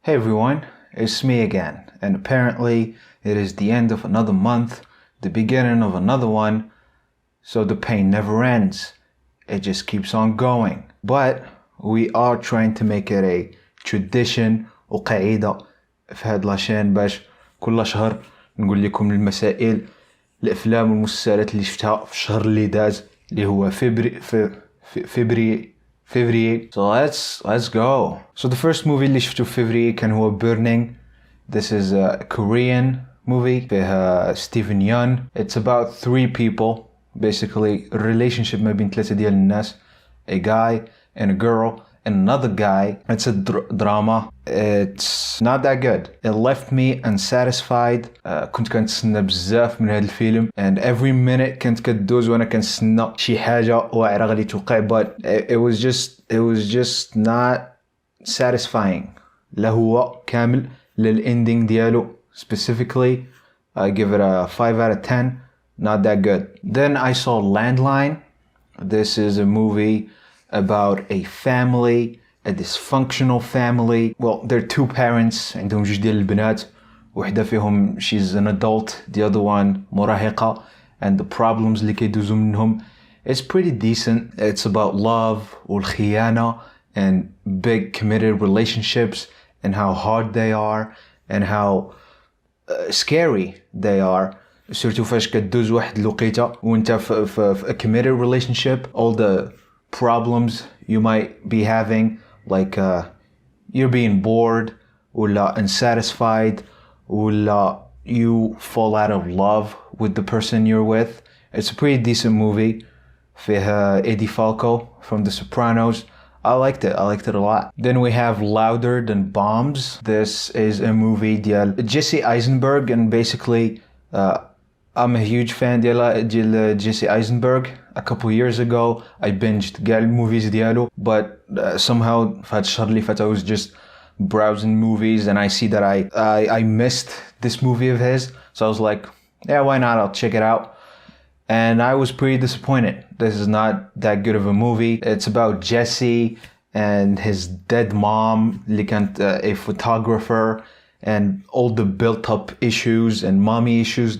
Hey everyone, it's me again, and apparently it is the end of another month, the beginning of another one, so the pain never ends. It just keeps on going. But we are trying to make it a tradition وقاعدة في هاد لاشين باش كل شهر نقول لكم المسائل الأفلام والمسلسلات اللي شفتها في الشهر اللي داز اللي هو فبراير. So let's go. So the first movie اللي شفته في فبراير كان هو Burning. This is a Korean movie فيها ستيفن يون. It's about three people, basically a relationship ما بين ثلاثة ديال الناس, a guy and a girl and another guy. It's a drama. It's not that good. It left me unsatisfied. كنت كنتسنى بزاف من هذا الفيلم, and every minute كنت كدوز وانا كنتسنى شي حاجة واعرة غادي توقع, but it was just not satisfying. لا هو كامل للending ديالو. Specifically, I give it a 5 out of 10. Not that good. Then I saw Landline. This is a movie about a family, a dysfunctional family. Well, they're two parents, عندهم جوج ديال البنات, وحدة فيهم she's an adult, the other one مراهقة, and the problems اللي كيدوزو منهم. It's pretty decent. It's about love والخيانة and big committed relationships and how hard they are and how scary they are. سورتو فاش كدوز واحد الوقيته وانت في a committed relationship, all the problems you might be having, like you're being bored or unsatisfied or you fall out of love with the person you're with. It's a pretty decent movie. فيها Eddie Falco from The Sopranos. I liked it a lot. Then we have Louder Than Bombs. This is a movie ديال Jesse Eisenberg, and basically I'm a huge fan ديال Jesse Eisenberg. A couple years ago I binged كاع الموvies ديالو, but somehow في هاد الشهر اللي فات I was just browsing movies and I see that I missed this movie of his, so I was like, yeah, why not, I'll check it out. And I was pretty disappointed. This is not that good of a movie. It's about Jesse and his dead mom اللي كانت a photographer, and all the built up issues and mommy issues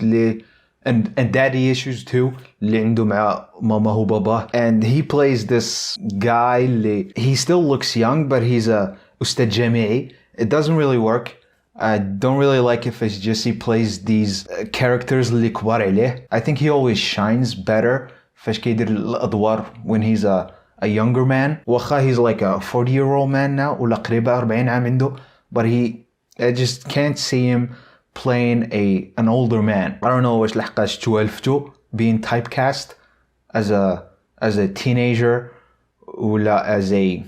and daddy issues too اللي عنده مع ماما وبابا. And he plays this guy اللي he still looks young, but he's a أستاذ جامعي. It doesn't really work. I don't really like if it's just he plays these characters اللي كبار عليه. I think he always shines better فاش كيدير الأدوار when he's a younger man. واخا he's like a 40-year-old man now ولا قريبة 40 عام عنده, but I just can't see him playing an older man. I don't know واش لحقاش توالفتو being typecast as a teenager ولا as a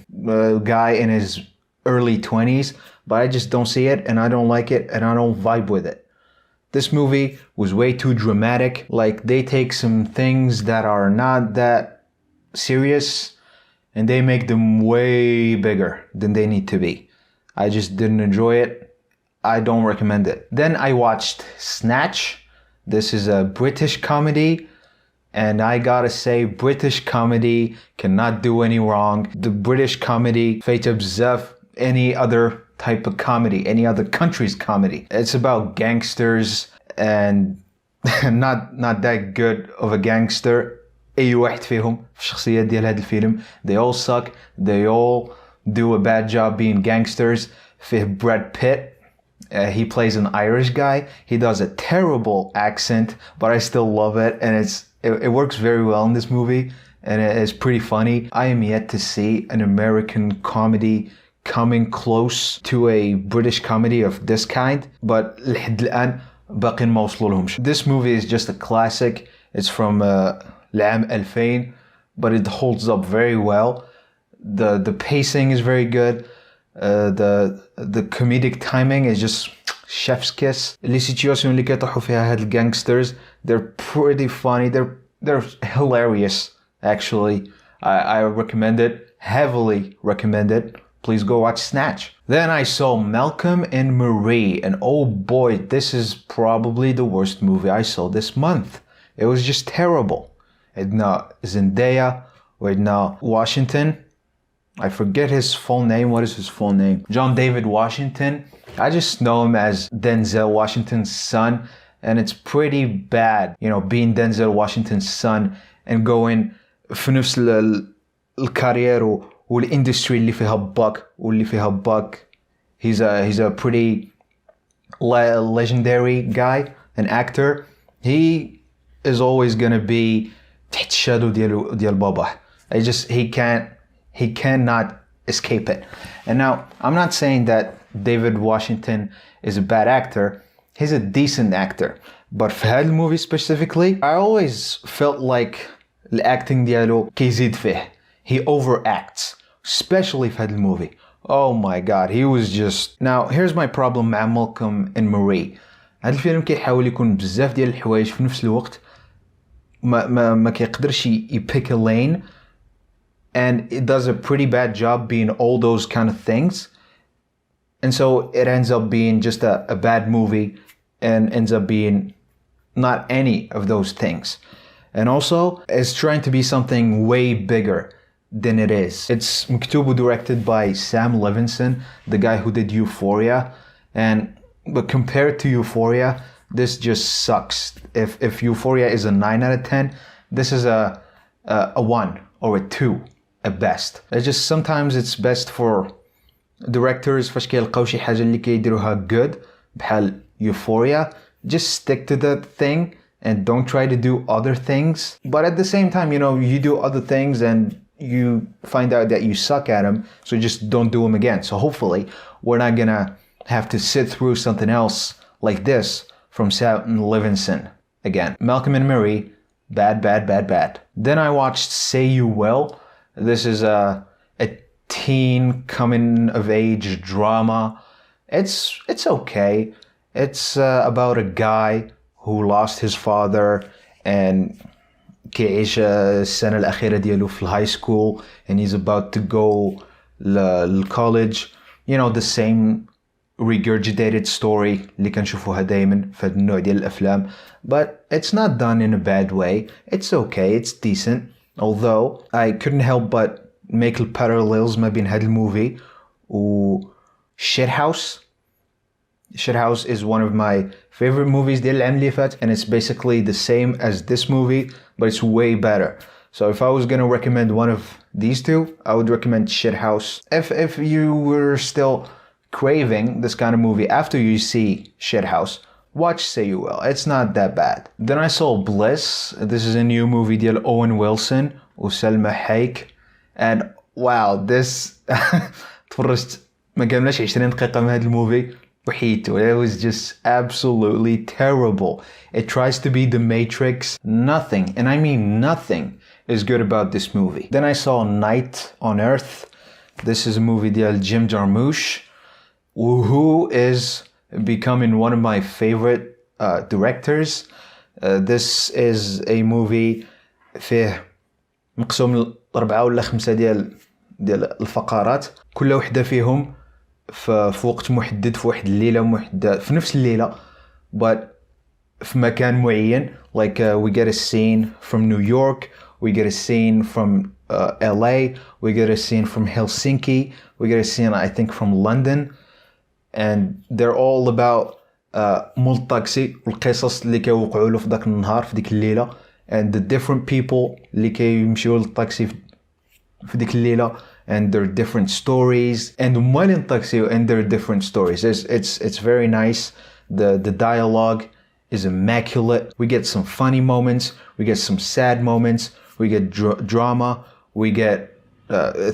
guy in his early 20s, but I just don't see it and I don't like it and I don't vibe with it. This movie was way too dramatic. Like, they take some things that are not that serious and they make them way bigger than they need to be. I just didn't enjoy it. I don't recommend it. Then I watched Snatch. This is a British comedy, and I gotta say, British comedy cannot do any wrong. The British comedy فايتة بزاف any other type of comedy, any other country's comedy. It's about gangsters and not that good of a gangster. أي واحد فيهم في الشخصيات ديال هذا الفيلم. They all suck. They all do a bad job being gangsters. فيه Brad Pitt. He plays an Irish guy. He does a terrible accent, but I still love it, and it works very well in this movie, and it's pretty funny. I am yet to see an American comedy coming close to a British comedy of this kind, but لحد الآن باقين ما وصلولهمش. This movie is just a classic. It's from العام 2000, but it holds up very well. The pacing is very good. The comedic timing is just chef's kiss. Les situations اللي كيطيحوا فيها هاد الجانجسترز, they're pretty funny. They're hilarious, actually. I recommend it, heavily recommend it. Please go watch Snatch. Then I saw Malcolm and Marie, and oh boy, this is probably the worst movie I saw this month. It was just terrible. عندنا زندايا وعندنا Washington. I forget his full name. What is his full name? John David Washington. I just know him as Denzel Washington's son, and it's pretty bad, you know, being Denzel Washington's son and going في نفس الكارير والindustry اللي فيها buck واللي فيها buck. He's a pretty legendary guy, an actor. He is always gonna be تحت الشادو ديال باباه. He cannot escape it. And now, I'm not saying that David Washington is a bad actor. He's a decent actor. But في هذا movie specifically, I always felt like the acting ديالو كيزيد فيه. He overacts, especially في هذا movie. Oh my god, he was just... Now, here's my problem مع Malcolm and Marie. هذا الفيلم كيحاول يكون بزاف ديال الحوايج في نفس الوقت. ما كيقدرش pick a lane. And it does a pretty bad job being all those kind of things. And so it ends up being just a bad movie and ends up being not any of those things. And also, it's trying to be something way bigger than it is. It's مكتوب directed by Sam Levinson, the guy who did Euphoria. But compared to Euphoria, this just sucks. If Euphoria is a 9 out of 10, this is a 1 or a 2. At best. It's just sometimes it's best for directors فاش كيلقاو شي حاجة اللي كيديروها good بحال Euphoria. Just stick to that thing and don't try to do other things. But at the same time, you know, you do other things and you find out that you suck at them, so just don't do them again. So hopefully we're not gonna have to sit through something else like this from Sam Levinson again. Malcolm and Marie, bad. Then I watched Say You Will. This is a teen coming of age drama. It's okay. It's about a guy who lost his father and كيعيش السنة الأخيرة ديالو في high school and he's about to go college. You know, the same regurgitated story اللي كنشوفوها دايما في هذا النوع ديال الأفلام. But it's not done in a bad way. It's okay. It's decent. Although I couldn't help but make parallels ما بين هذا الموفي و Shithouse. Shithouse is one of my favorite movies ديال العام اللي فات, and it's basically the same as this movie, but it's way better. So if I was gonna recommend one of these two, I would recommend Shithouse. If you were still craving this kind of movie after you see Shithouse, watch Say You Will. It's not that bad. Then I saw Bliss. This is a new movie ديال Owen Wilson وسلمى حايك. And wow, this تفرجت ما كملش 20 دقيقة من هذا الموفي وحيدته. It was just absolutely terrible. It tries to be The Matrix. Nothing, and I mean nothing, is good about this movie. Then I saw Night on Earth. This is a movie ديال Jim Jarmusch, who is becoming one of my favorite directors. This is a movie فيه مقسوم 4 ولا 5 ديال الفقرات, كل وحدة فيهم في وقت محدد, في واحد الليلة محددة, في نفس الليلة, but في مكان معين. Like we get a scene from New York, we get a scene from LA, we get a scene from Helsinki, we get a scene I think from London, and they're all about مول الطاكسي والقصص اللي كيوقعوا له في ذاك النهار في ديك الليلة, and the different people اللي كيمشيو للطاكسي في ديك الليلة and their different stories, and هما الطاكسي and their different stories. It's very nice. The dialogue is immaculate. We get some funny moments, we get some sad moments, we get drama, we get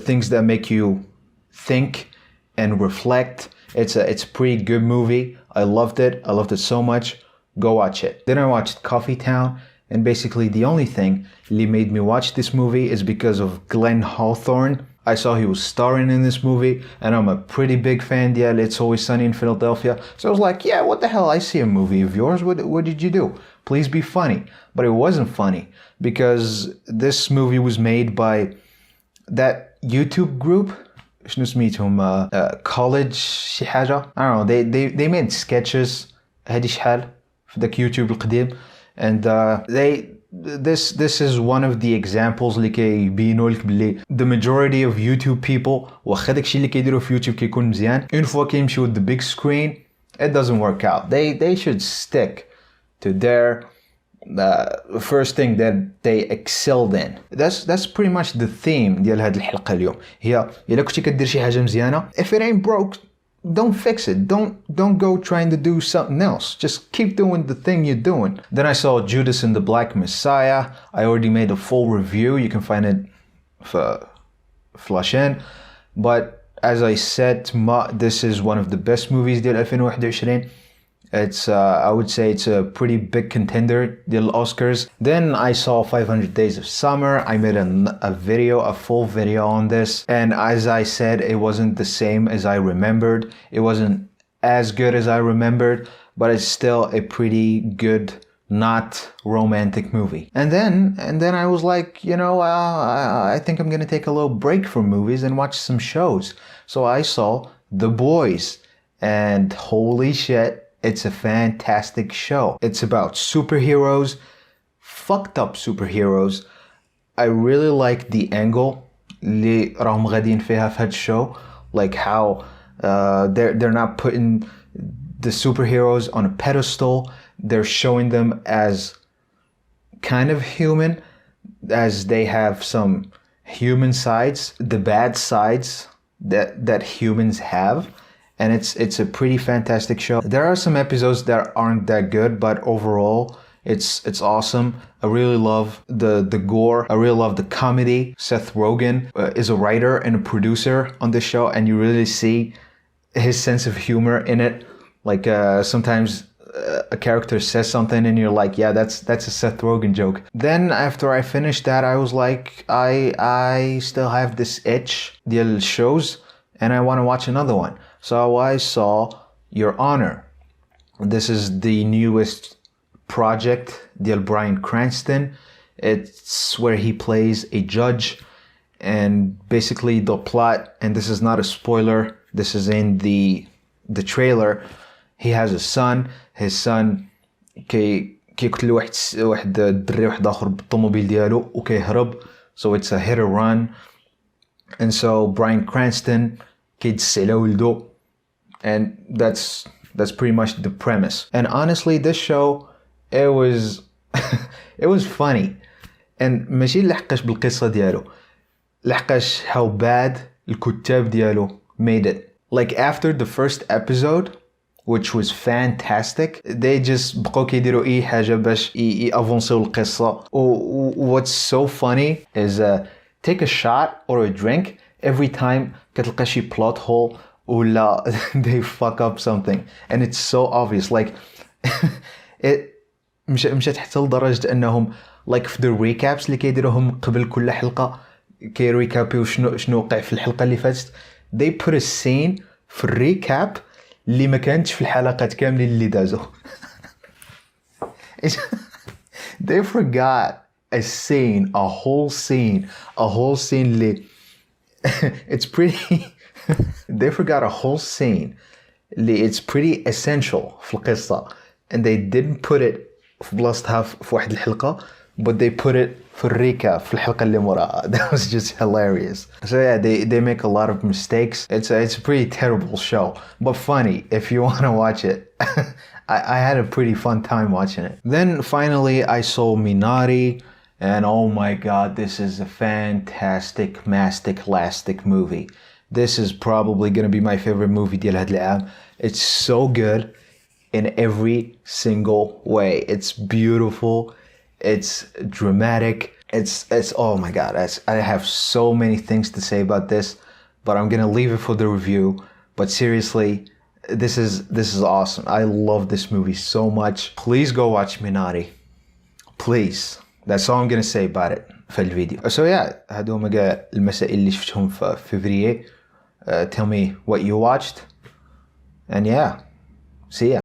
things that make you think and reflect. It's a pretty good movie. I loved it so much. Go watch it. Then I watched Coffee Town, and basically the only thing that made me watch this movie is because of Glenn Hawthorne. I saw he was starring in this movie, and I'm a pretty big fan. Yeah, It's Always Sunny in Philadelphia. So I was like, yeah, what the hell? I see a movie of yours. What did you do? Please be funny. But it wasn't funny because this movie was made by that YouTube group. شنو سميتهم college شي حاجة. I don't know. They made sketches هادي شحال في داك يوتيوب القديم, and this is one of the examples اللي كيبينوا لك بلي the majority of YouTube people واخا داكشي اللي كيديروا في يوتيوب كيكون مزيان une fois كيمشيو the big screen it doesn't work out. They should stick to their the first thing that they excelled in. That's pretty much the theme ديال هاد الحلقة اليوم. هي إلا كنتي كدير شي حاجة مزيانة if it ain't broke don't fix it. Don't go trying to do something else. Just keep doing the thing you're doing. Then I saw Judas and the Black Messiah. I already made a full review. You can find it flash in. But as I said, this is one of the best movies ديال 2021. It's I would say it's a pretty big contender ديال Oscars. Then I saw 500 Days of Summer. I made a full video on this, and as I said, it wasn't the same as I remembered. It wasn't as good as I remembered, but it's still a pretty good, not romantic movie. And then I was like, you know, I think I'm gonna take a little break from movies and watch some shows. So I saw The Boys, and holy shit, it's a fantastic show. It's about superheroes, fucked up superheroes. I really like the angle اللي راهم غاديين فيها في هاد show, like how they're not putting the superheroes on a pedestal. They're showing them as kind of human, as they have some human sides, the bad sides that humans have. And it's a pretty fantastic show. There are some episodes that aren't that good, but overall it's awesome. I really love the gore. I really love the comedy. Seth Rogen is a writer and a producer on this show, and you really see his sense of humor in it. Like sometimes a character says something and you're like, yeah, that's a Seth Rogen joke. Then after I finished that, I was like, I still have this itch ديال shows, and I want to watch another one. So I saw Your Honor. This is the newest project ديال Bryan Cranston. It's where he plays a judge, and basically the plot, and this is not a spoiler, this is in the trailer. He has a son. His son كيقتل واحد الدري واحد آخر بالطوموبيل ديالو وكيهرب. So it's a hit or run. And so Bryan Cranston كيدس على ولدو, and that's pretty much the premise. And honestly, this show, it was funny, and ماشي لحقاش بالقصة ديالو, لحقاش how bad الكتاب ديالو made it. Like after the first episode, which was fantastic, they just بقاو كيديروا اي حاجة باش يافونسيو القصة. What's so funny is take a shot or a drink every time كتلقى شي plot hole ولا they fuck up something, and it's so obvious. Like it مشات حتى لدرجة انهم like في the recaps اللي كيديروهم قبل كل حلقة كيريكابيو شنو وقع في الحلقة اللي فاتت, they put a scene في الريكاب اللي ما كانتش في الحلقات كاملين اللي دازو. They forgot a scene, a whole scene اللي it's pretty they forgot a whole scene اللي it's pretty essential في القصة, and they didn't put it في بلاصتها في واحد الحلقة, but they put it في الريكاب في الحلقة اللي موراها. That was just hilarious. So yeah, they make a lot of mistakes. It's a pretty terrible show, but funny if you want to watch it. I had a pretty fun time watching it. Then finally I saw Minari, and oh my god, this is a fantastic lastic movie. This is probably gonna be my favorite movie ديال هاد العام. It's so good in every single way. It's beautiful. It's dramatic. It's oh my god. I have so many things to say about this, but I'm gonna leave it for the review. But seriously, this is awesome. I love this movie so much. Please go watch Minari. Please. That's all I'm gonna say about it في الفيديو. So yeah, هادو هما كاع المسائل اللي شفتهم في فبراير. Tell me what you watched, and yeah, see ya.